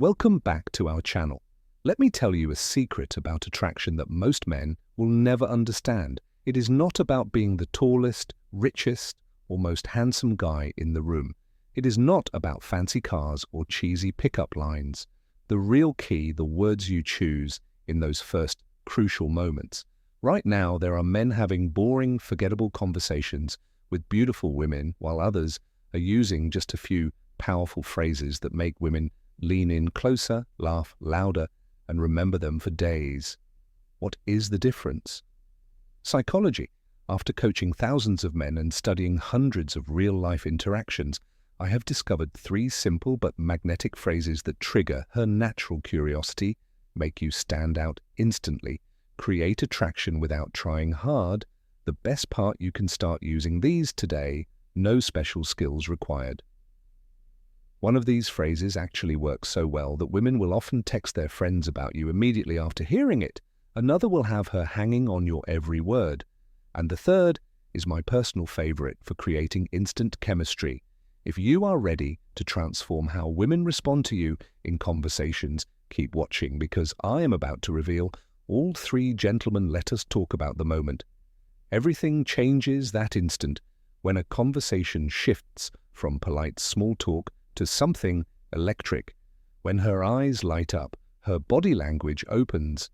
Welcome back to our channel. Let me tell you a secret about attraction that most men will never understand. It is not about being the tallest, richest, or most handsome guy in the room. It is not about fancy cars or cheesy pickup lines. The real key, the words you choose in those first crucial moments. Right now, there are men having boring, forgettable conversations with beautiful women, while others are using just a few powerful phrases that make women lean in closer, laugh louder, and remember them for days. What is the difference? Psychology. After coaching thousands of men and studying hundreds of real-life interactions, I have discovered 3 simple but magnetic phrases that trigger her natural curiosity, make you stand out instantly, create attraction without trying hard. The best part, you can start using these today, no special skills required. One of these phrases actually works so well that women will often text their friends about you immediately after hearing it. Another will have her hanging on your every word. And the third is my personal favorite for creating instant chemistry. If you are ready to transform how women respond to you in conversations, keep watching, because I am about to reveal all 3 gentlemen. Let us talk about the moment. Everything changes that instant when a conversation shifts from polite small talk to something electric. When her eyes light up, her body language opens,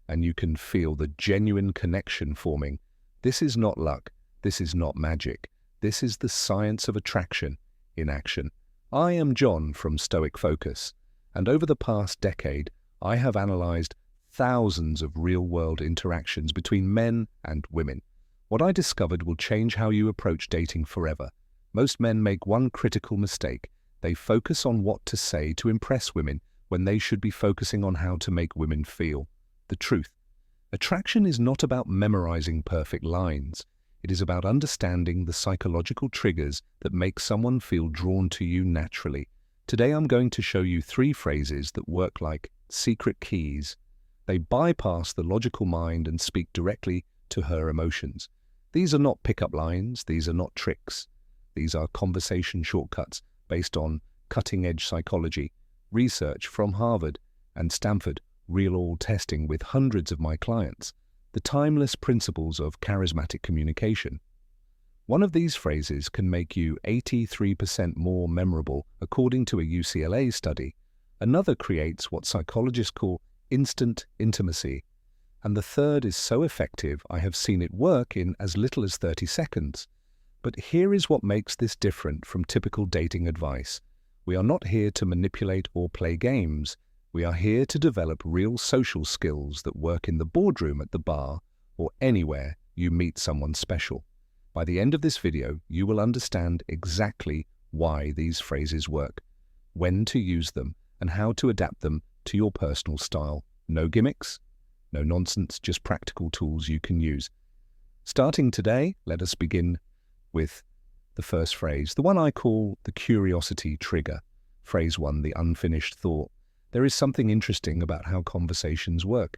and you can feel the genuine connection forming. This is not luck. This is not magic. This is the science of attraction in action. I am John from Stoic Focus, and over the past decade, I have analyzed thousands of real-world interactions between men and women. What I discovered will change how you approach dating forever. Most men make one critical mistake. They focus on what to say to impress women when they should be focusing on how to make women feel. The truth. Attraction is not about memorizing perfect lines. It is about understanding the psychological triggers that make someone feel drawn to you naturally. Today I'm going to show you 3 phrases that work like secret keys. They bypass the logical mind and speak directly to her emotions. These are not pickup lines. These are not tricks. These are conversation shortcuts based on cutting-edge psychology, research from Harvard and Stanford, real-world testing with hundreds of my clients, the timeless principles of charismatic communication. One of these phrases can make you 83% more memorable, according to a UCLA study. Another creates what psychologists call instant intimacy. And the third is so effective, I have seen it work in as little as 30 seconds. But here is what makes this different from typical dating advice. We are not here to manipulate or play games. We are here to develop real social skills that work in the boardroom, at the bar, or anywhere you meet someone special. By the end of this video, you will understand exactly why these phrases work, when to use them, and how to adapt them to your personal style. No gimmicks, no nonsense, just practical tools you can use. Starting today, let us begin with the first phrase, the one I call the curiosity trigger. Phrase 1, the unfinished thought. There is something interesting about how conversations work.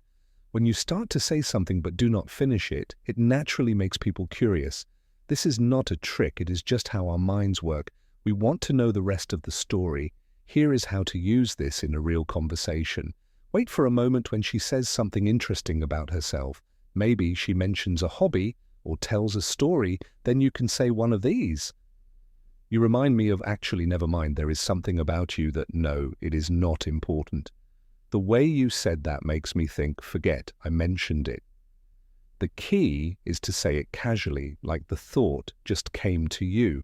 When you start to say something but do not finish it, it naturally makes people curious. This is not a trick, it is just how our minds work. We want to know the rest of the story. Here is how to use this in a real conversation. Wait for a moment when she says something interesting about herself. Maybe she mentions a hobby or tells a story, then you can say one of these. You remind me of, actually, never mind, there is something about you that, no, it is not important. The way you said that makes me think, forget, I mentioned it. The key is to say it casually, like the thought just came to you.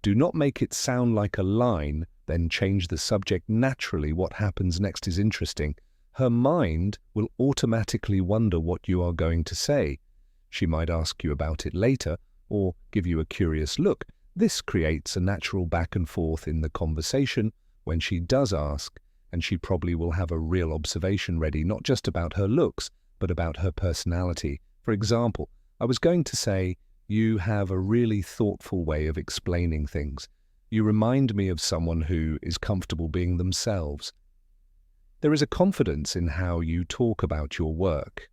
Do not make it sound like a line, then change the subject naturally. What happens next is interesting. Her mind will automatically wonder what you are going to say. She might ask you about it later or give you a curious look. This creates a natural back and forth in the conversation when she does ask, and she probably will have a real observation ready, not just about her looks, but about her personality. For example, I was going to say, you have a really thoughtful way of explaining things. You remind me of someone who is comfortable being themselves. There is a confidence in how you talk about your work.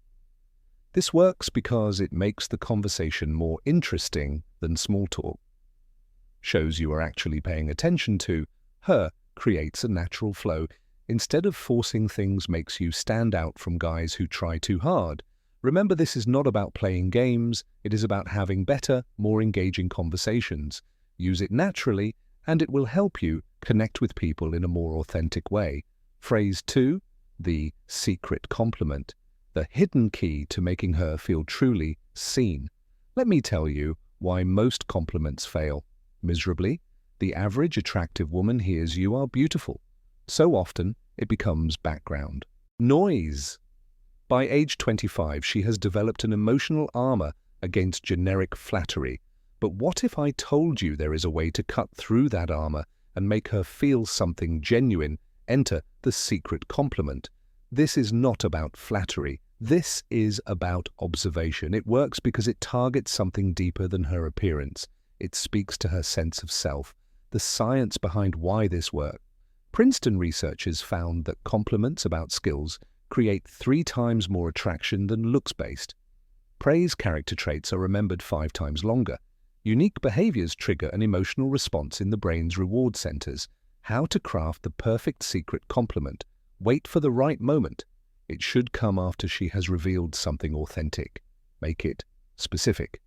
This works because it makes the conversation more interesting than small talk. Shows you are actually paying attention to her, creates a natural flow. instead of forcing things makes you stand out from guys who try too hard. Remember, this is not about playing games, it is about having better, more engaging conversations. Use it naturally, and it will help you connect with people in a more authentic way. Phrase 2, the secret compliment, the hidden key to making her feel truly seen. Let me tell you why most compliments fail miserably. The average attractive woman hears you are beautiful. So often, it becomes background noise. By age 25, she has developed an emotional armor against generic flattery. But what if I told you there is a way to cut through that armor and make her feel something genuine? Enter the secret compliment. This is not about flattery. This is about observation. It works because it targets something deeper than her appearance. It speaks to her sense of self. The science behind why this works. Princeton researchers found that compliments about skills create 3 times more attraction than looks-based. Praise character traits are remembered 5 times longer. Unique behaviors trigger an emotional response in the brain's reward centers. How to craft the perfect secret compliment. Wait for the right moment. It should come after she has revealed something authentic. Make it specific.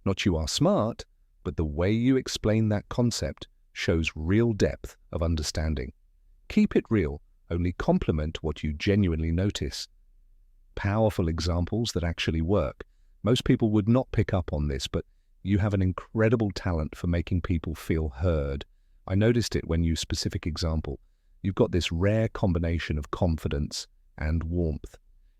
Not you are smart, but the way you explain that concept shows real depth of understanding. Keep it real. Only compliment what you genuinely notice. Powerful examples that actually work. Most people would not pick up on this, but you have an incredible talent for making people feel heard. I noticed it when you specific example. You've got this rare combination of confidence and warmth.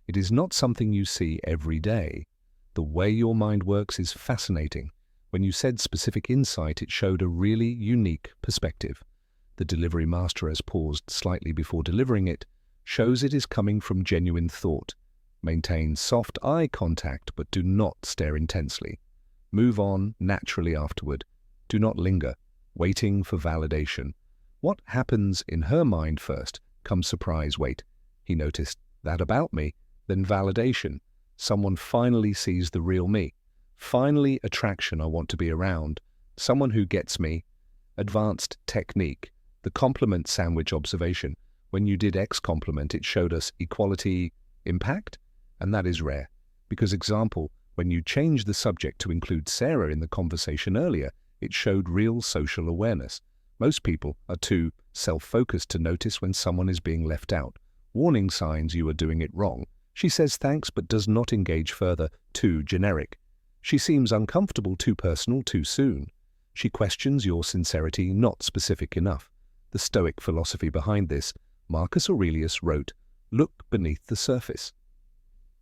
It is not something you see every day. The way your mind works is fascinating. When you said specific insight, it showed a really unique perspective. The delivery master has paused slightly before delivering it, shows it is coming from genuine thought. Maintain soft eye contact, but do not stare intensely. Move on naturally afterward. Do not linger, waiting for validation. What happens in her mind first? Comes surprise, wait, he noticed that about me. Then validation. Someone finally sees the real me. Finally, attraction I want to be around. Someone who gets me. Advanced technique. The compliment sandwich observation. When you did X compliment, it showed us equality impact, and that is rare. Because example, when you change the subject to include Sarah in the conversation earlier, it showed real social awareness. Most people are too self-focused to notice when someone is being left out. Warning signs you are doing it wrong. She says thanks but does not engage further. Too generic. She seems uncomfortable, too personal, too soon. She questions your sincerity, not specific enough. The Stoic philosophy behind this, Marcus Aurelius wrote, "Look beneath the surface."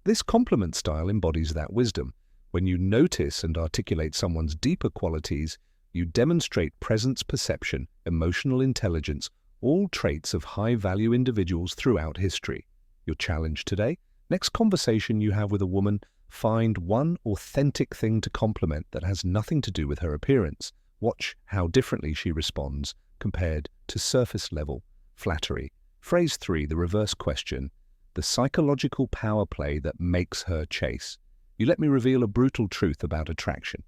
This compliment style embodies that wisdom. When you notice and articulate someone's deeper qualities, you demonstrate presence, perception, emotional intelligence, all traits of high-value individuals throughout history. Your challenge today? Next conversation you have with a woman, find one authentic thing to compliment that has nothing to do with her appearance. Watch how differently she responds compared to surface-level flattery. Phrase 3, the reverse question. The psychological power play that makes her chase. You let me reveal a brutal truth about attraction.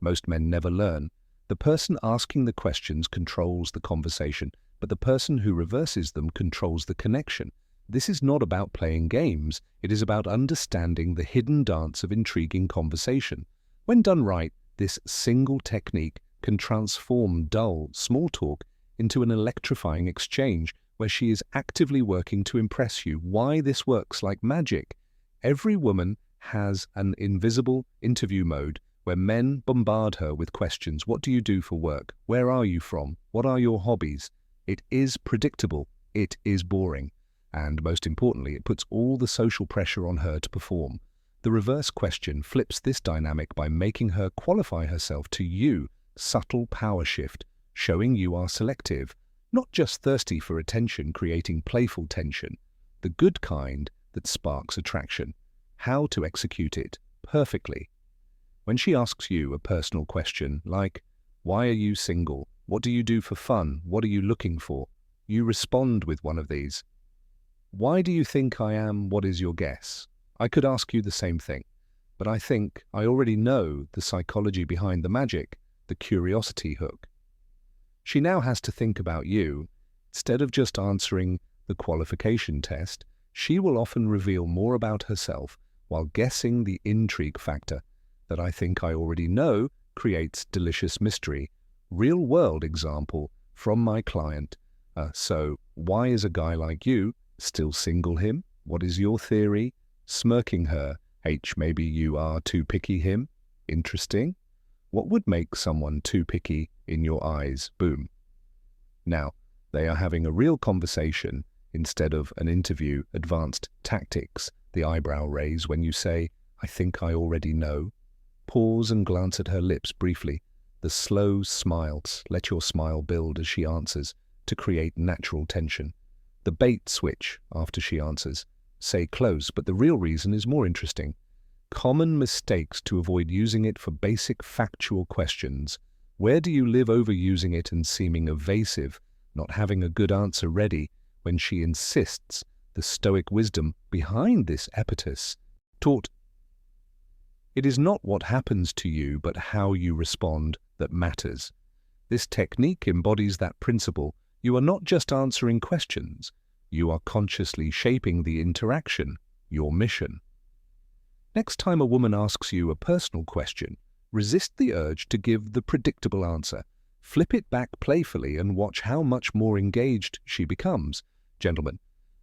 Most men never learn. The person asking the questions controls the conversation, but the person who reverses them controls the connection. This is not about playing games. It is about understanding the hidden dance of intriguing conversation. When done right, this single technique can transform dull, small talk into an electrifying exchange where she is actively working to impress you. Why this works like magic? Every woman has an invisible interview mode where men bombard her with questions. What do you do for work? Where are you from? What are your hobbies? It is predictable. It is boring. And most importantly, it puts all the social pressure on her to perform. The reverse question flips this dynamic by making her qualify herself to you. Subtle power shift, showing you are selective, not just thirsty for attention, creating playful tension, the good kind that sparks attraction. How to execute it perfectly. When she asks you a personal question like, why are you single? What do you do for fun? What are you looking for? You respond with one of these. Why do you think I am? What is your guess? I could ask you the same thing, but I think I already know the psychology behind the magic, the curiosity hook. She now has to think about you. Instead of just answering the qualification test, she will often reveal more about herself while guessing the intrigue factor that I think I already know creates delicious mystery. Real-world example from my client. So, why is a guy like you still single him? What is your theory? Smirking her. H, maybe you are too picky him? Interesting. What would make someone too picky in your eyes? Boom. Now, they are having a real conversation instead of an interview. Advanced tactics. The eyebrow raise when you say, I think I already know. Pause and glance at her lips briefly. The slow smiles. Let your smile build as she answers to create natural tension. The bait switch after she answers. Say close, but the real reason is more interesting. Common mistakes to avoid using it for basic factual questions. Where do you live overusing it and seeming evasive, not having a good answer ready when she insists? The Stoic wisdom behind this epitaph taught, it is not what happens to you but how you respond that matters. This technique embodies that principle. You are not just answering questions, you are consciously shaping the interaction, your mission. Next time a woman asks you a personal question, resist the urge to give the predictable answer. Flip it back playfully and watch how much more engaged she becomes. Gentlemen,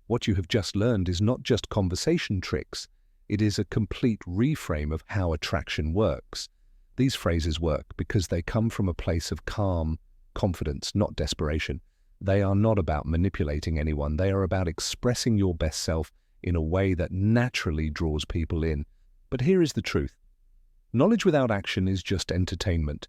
what you have just learned is not just conversation tricks, it is a complete reframe of how attraction works. These phrases work because they come from a place of calm confidence, not desperation. They are not about manipulating anyone. They are about expressing your best self in a way that naturally draws people in. But here is the truth. Knowledge without action is just entertainment.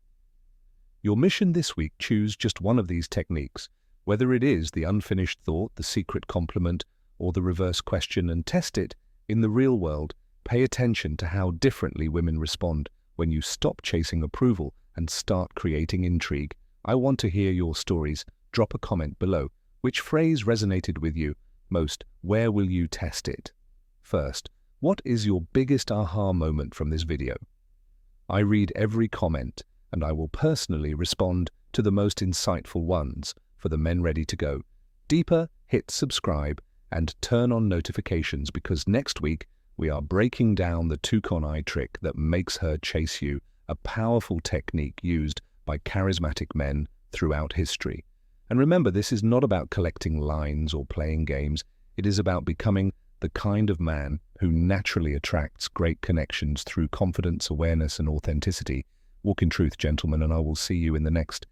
Your mission this week: choose just one of these techniques, whether it is the unfinished thought, the secret compliment, or the reverse question, and test it in the real world. Pay attention to how differently women respond when you stop chasing approval and start creating intrigue. I want to hear your stories. Drop a comment below. Which phrase resonated with you most? Where will you test it? First, what is your biggest aha moment from this video? I read every comment, and I will personally respond to the most insightful ones. For the men ready to go deeper, hit subscribe and turn on notifications, because next week we are breaking down the toucan eye trick that makes her chase you, a powerful technique used by charismatic men throughout history. And remember, this is not about collecting lines or playing games. It is about becoming the kind of man who naturally attracts great connections through confidence, awareness, and authenticity. Walk in truth, gentlemen, and I will see you in the next